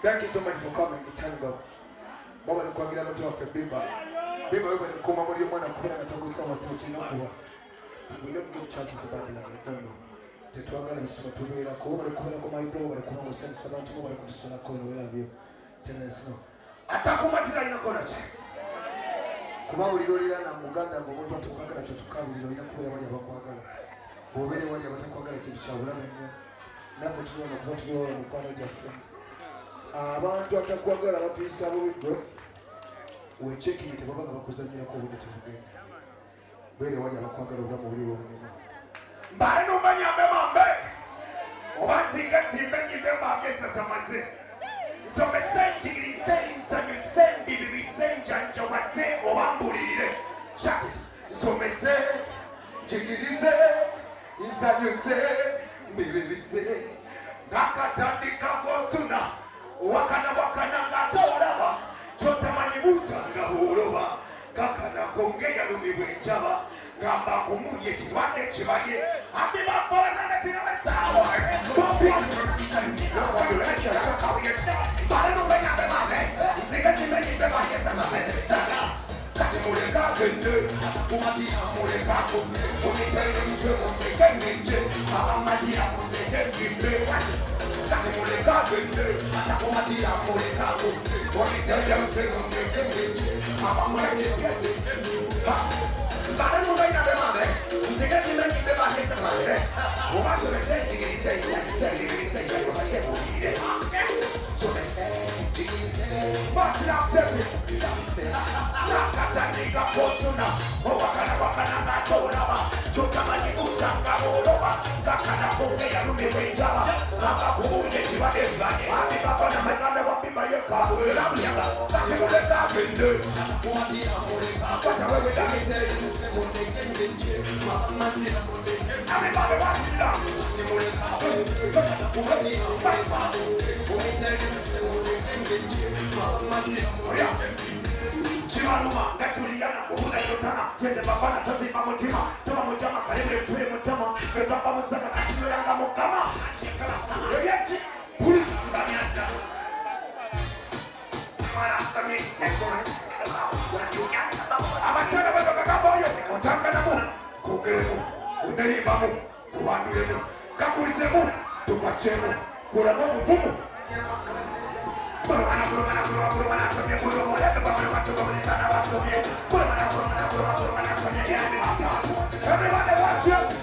Thank you so much for coming to Tango. Mama ni kuangalia mtu wa Bimba. Bimba wewe ni kuma muri mwana kubera gatagusoma simuchino kuwa. We don't give chances about that. No. Tetwangala msoma tubera ko bari kubera ko my bro bari kuma musense abantu bari kudusana ko no love you. Tena sino. Atakumatira ina kona cha. Kuba ulirolira na muganda ngo muntu atukagala cyo tukabuliro ina kubera bali abakwagala. Bobere wali abatakwagala kintu kya bulame nnyo. Nabo tuona ko tuona mukwano jaffe. Abantu atakwagala batuyisa bubibwe wechekirite babaga bakuzanyira ko bundi tubugenda bere wali abakwagala obulamu buli bwonyine mbale numanyambe mambe obanzinga zimbe nyimbe bagesa samaze somesenjigirize insanyuse bibibisenjanja wase obambulirire shati somese jigirize insanyuse bibibize nakatandika gosuna wakana ngatoraba chotamanyi busanga buloba kakana kongeya lumibwenjaba ngamba kumulye kibande kibaye abiba fana na tina sawa bale no benya be mame sika simeni be baye sama kati muleka kende kumati amuleka ko kumipende msemo mkenje amati amuleka kende kati muleka kende atakumatia muleka ko kumipende msemo mkenje amati bale no benya be mame sika simeni be baye sama umaso mesenti nakatanika posuna wakana ngatoraba chotamanyi usanga boloba kakana kongeya lumibwenjaba akakubunye kibade kibanye abibakona maganda wabimba yeka eramyaga katimuleka kende kumatia muleka kata wewe damite musemunde kengenje mamatira munde abibabe watira timuleka kende kumatia muleka kumitege musemunde kengenje mamatira munde Chimaruma, Naturiana, Uda Yotana, Kese Babana, Tosi Mamutima, Toma Mujama, Karibu, Tui Mutama, Febaba Musaka, Aturanga Mukama, Yachi, Puri, Damianta. Marasami, Nekon, Amatana, Bakaboyo, Otakanamu, Kukemu, Udei Bamu, Kubandu, Kakurisemu, Tupachemu, Kuramu, Fumu. Everybody watch you.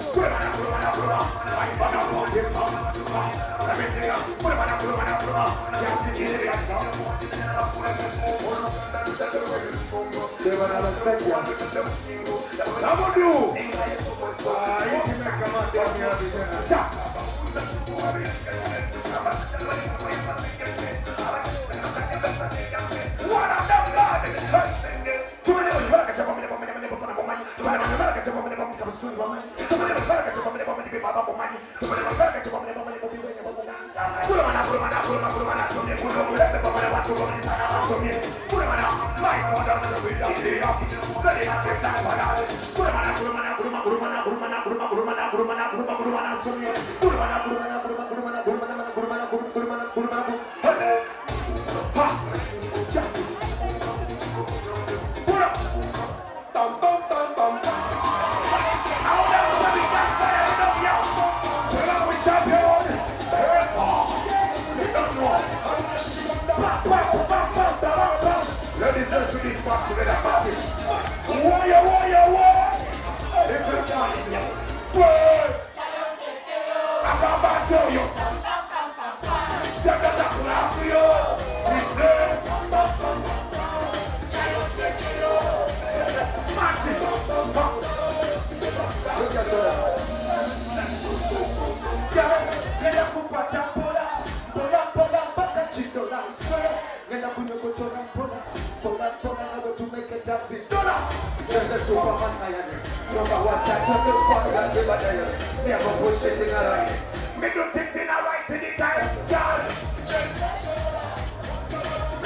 turn the fire, give a day. Never push it in a line. Me do things in a right in the time, God.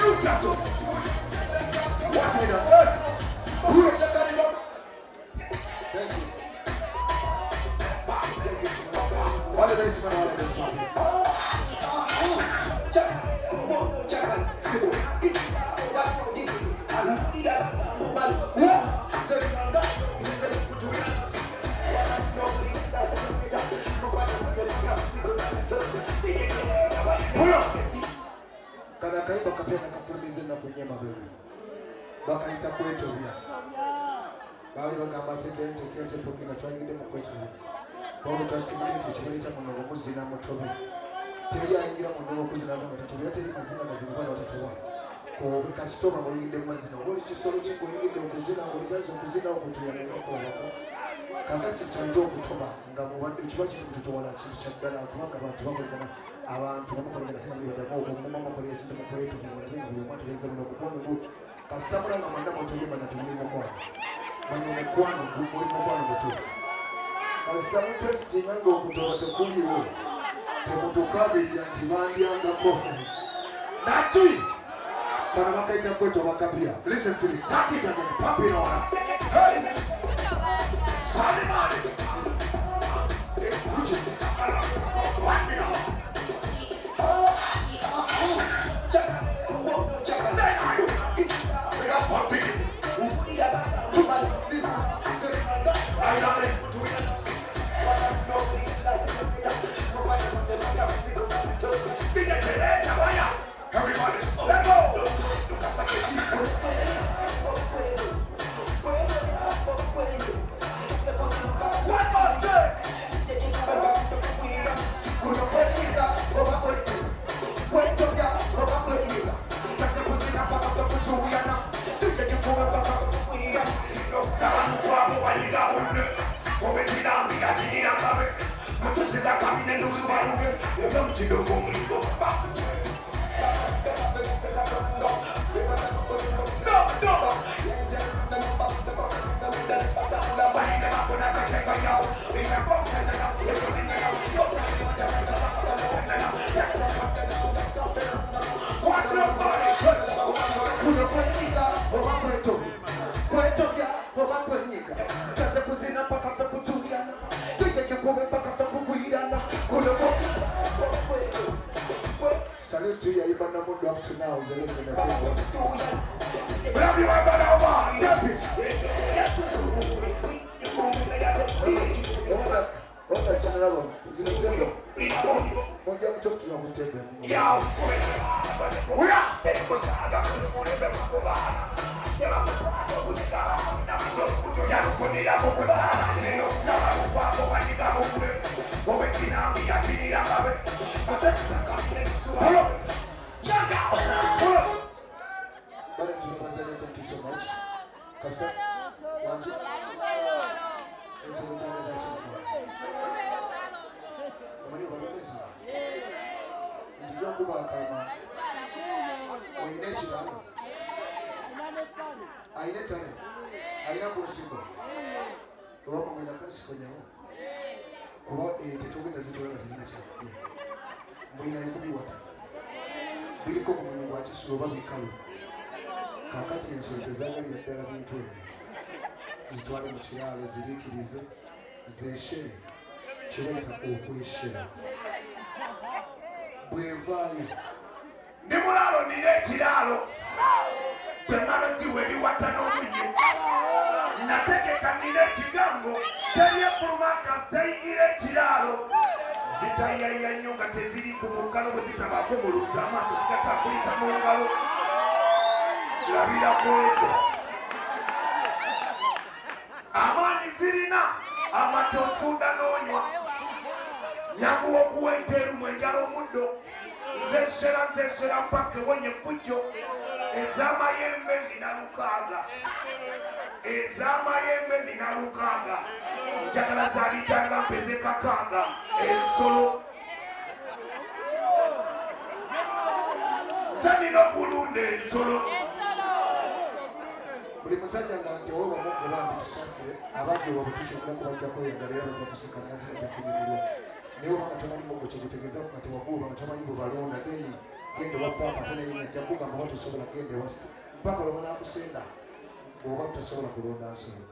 Look at you. What in the earth? Thank you. All the best man, all the best man. Kana kaiba kapenda kapulize na kunyema wewe. Bakaita kwetu bia. Bali bagamba tende ntekete publika twagide mu kwetu. Babo twastimulate ekibulita mu muzina mutobe. Teri ayingira mu ndogo kuzina na batatu. Teri mazina mazina bana batatu. Ko bikasitoma bayingide mu mazina. Oli kisolo kiko yingide okuzina oli gazo okuzina okutuya ne okolako. Kakati kyantyo okutoba nga mu wadde kiba kiri kutotola kintu kyaddala kubanga abantu bakolera abantu bakolera tena bibadde mu mama kolera kintu mu kwetu mu buli mwatu beza mu okubona ngo kastamula nga manda moto yema na tumuli mu kwa manyo mukwano muri mukwano mutufu kasitamu testing ngo okutoba tekuliwo temutukabirira nti bandyangako natui kana bakaita kwetu bakapia listen to this start it again pop it on hey Salimani kakati ensolo tezagalira ddala bintu ebyo zitwale mu kiraalo ziriikirize zeeshere kibayita okweshera bwevaayo ndi mulaalo nina ekiraalo bwemalo ziwa ebiwata n'omunyo nategeka nina ekigango teryefuluma kasitayingira ekiraalo zitayaya nnyo nga teziri ku muggalo bwe zitabaako muluzi amaaso zigatakuliza mu ngalo labira kwezo amaanyi zirina amatosunda n'onywa nyangu okuwa enteeru mwenjala omuddo nzeshera mpaka ewonye fujjo ez'amayembe nina lukaaga njagala zalitanga mpeze kakaaga ensolo zanina okulunda ensolo buli musajja nga nti oba muggo bambi tusasire abajja obutusobola kubajja kweyagalira bajja kusikana ate bajja kunyumirwa naye obanga tomanyi mugo kyegutegeeza nga tewaguuba nga tomanyi bwe balonda then genda wa paapa ate naye najja kugamba oba tosobola genda ewasa mpaka olwo banaakusenda bw'oba tosobola kulonda nsolo